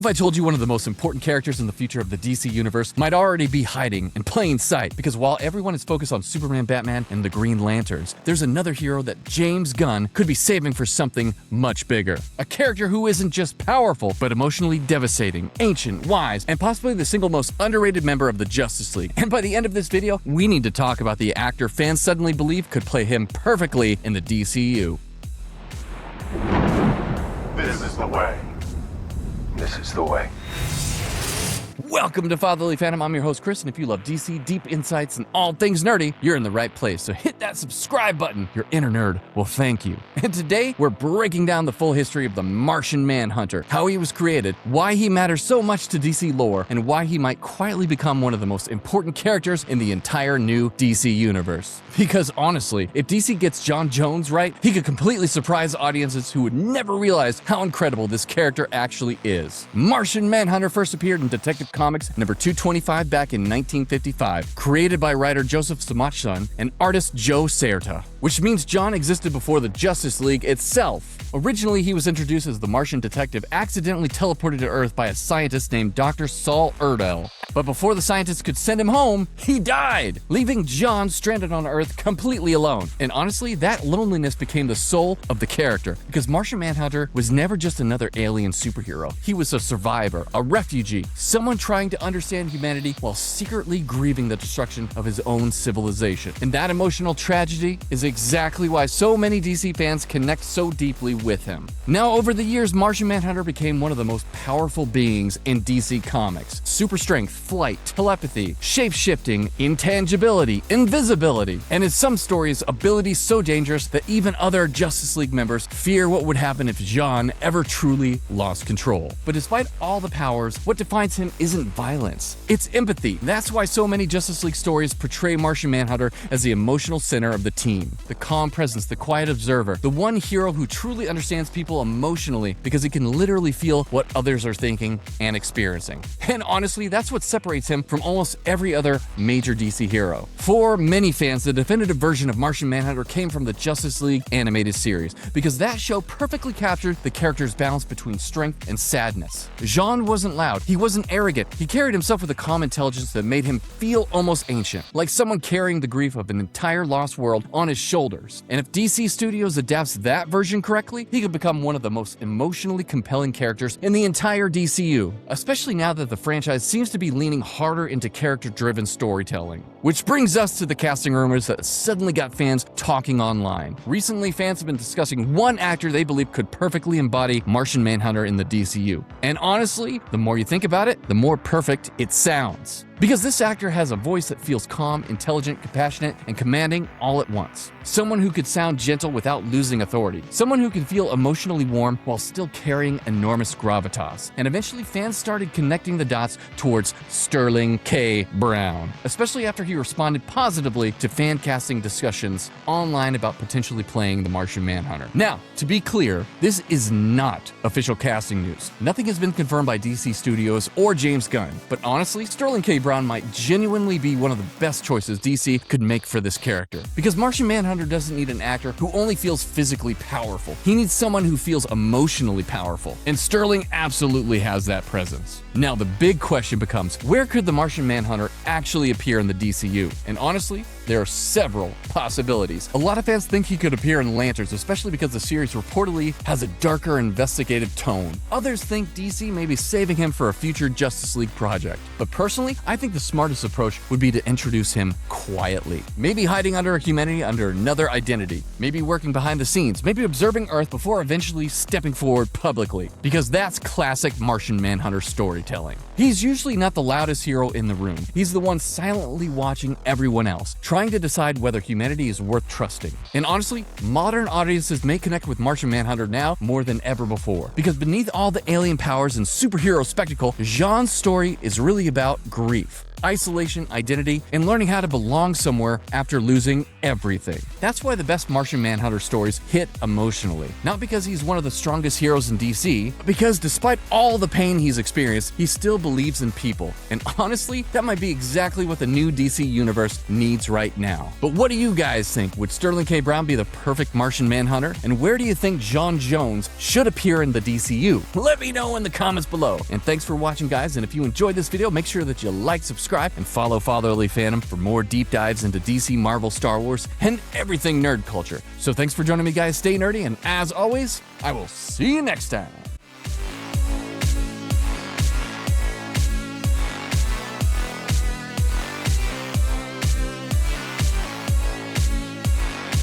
If I told you one of the most important characters in the future of the DC Universe might already be hiding in plain sight, because while everyone is focused on Superman, Batman, and the Green Lanterns, there's another hero that James Gunn could be saving for something much bigger. A character who isn't just powerful, but emotionally devastating, ancient, wise, and possibly the single most underrated member of the Justice League. And by the end of this video, we need to talk about the actor fans suddenly believe could play him perfectly in the DCU. This is the way. This is the way. Welcome to Fatherly Fandom. I'm your host, Chris, and if you love DC, deep insights, and all things nerdy, you're in the right place. So hit that subscribe button. Your inner nerd will thank you. And today, we're breaking down the full history of the Martian Manhunter, how he was created, why he matters so much to DC lore, and why he might quietly become one of the most important characters in the entire new DC universe. Because honestly, if DC gets John Jones right, he could completely surprise audiences who would never realize how incredible this character actually is. Martian Manhunter first appeared in Detective Comics number 225 back in 1955, created by writer Joseph Samachson and artist Joe Certa, which means John existed before the Justice League itself. Originally, he was introduced as the Martian detective accidentally teleported to Earth by a scientist named Dr. Saul Erdel. But before the scientist could send him home, he died, leaving John stranded on Earth completely alone. And honestly, that loneliness became the soul of the character, because Martian Manhunter was never just another alien superhero. He was a survivor, a refugee, someone trying to understand humanity while secretly grieving the destruction of his own civilization. And that emotional tragedy is exactly why so many DC fans connect so deeply with him. Now, over the years, Martian Manhunter became one of the most powerful beings in DC Comics. Super strength, flight, telepathy, shape-shifting, intangibility, invisibility, and in some stories, abilities so dangerous that even other Justice League members fear what would happen if John ever truly lost control. But despite all the powers, what defines him isn't violence, it's empathy. That's why so many Justice League stories portray Martian Manhunter as the emotional center of the team, the calm presence, the quiet observer, the one hero who truly understands people emotionally because he can literally feel what others are thinking and experiencing. And honestly, that's what separates him from almost every other major DC hero. For many fans, the definitive version of Martian Manhunter came from the Justice League animated series, because that show perfectly captured the character's balance between strength and sadness. Jean wasn't loud, he wasn't arrogant, he carried himself with a calm intelligence that made him feel almost ancient, like someone carrying the grief of an entire lost world on his shoulders. And if DC Studios adapts that version correctly, he could become one of the most emotionally compelling characters in the entire DCU, especially now that the franchise seems to be leaning harder into character-driven storytelling. Which brings us to the casting rumors that suddenly got fans talking online. Recently, fans have been discussing one actor they believe could perfectly embody Martian Manhunter in the DCU. And honestly, the more you think about it, the more perfect it sounds. Because this actor has a voice that feels calm, intelligent, compassionate, and commanding all at once. Someone who could sound gentle without losing authority. Someone who can feel emotionally warm while still carrying enormous gravitas. And eventually, fans started connecting the dots towards Sterling K. Brown, especially after he responded positively to fan casting discussions online about potentially playing the Martian Manhunter. Now, to be clear, this is not official casting news. Nothing has been confirmed by DC Studios or James Gunn, but honestly, Sterling K. Brown might genuinely be one of the best choices DC could make for this character. Because Martian Manhunter doesn't need an actor who only feels physically powerful. He needs someone who feels emotionally powerful. And Sterling absolutely has that presence. Now, the big question becomes, where could the Martian Manhunter actually appear in the DCU? And honestly, there are several possibilities. A lot of fans think he could appear in Lanterns, especially because the series reportedly has a darker investigative tone. Others think DC may be saving him for a future Justice League project. But personally, I think the smartest approach would be to introduce him quietly. Maybe hiding under humanity under another identity. Maybe working behind the scenes. Maybe observing Earth before eventually stepping forward publicly. Because that's classic Martian Manhunter storytelling. He's usually not the loudest hero in the room. He's the one silently watching everyone else, trying to decide whether humanity is worth trusting. And honestly, modern audiences may connect with Martian Manhunter now more than ever before. Because beneath all the alien powers and superhero spectacle, Jean's story is really about grief, isolation, identity, and learning how to belong somewhere after losing everything. That's why the best Martian Manhunter stories hit emotionally. Not because he's one of the strongest heroes in DC, but because despite all the pain he's experienced, he still believes in people. And honestly, that might be exactly what the new DC universe needs right right now. But what do you guys think? Would Sterling K. Brown be the perfect Martian Manhunter? And where do you think John Jones should appear in the DCU? Let me know in the comments below. And thanks for watching, guys, and if you enjoyed this video, make sure that you like, subscribe, and follow Fatherly Fandom for more deep dives into DC, Marvel, Star Wars, and everything nerd culture. So thanks for joining me, guys. Stay nerdy, and as always, I will see you next time.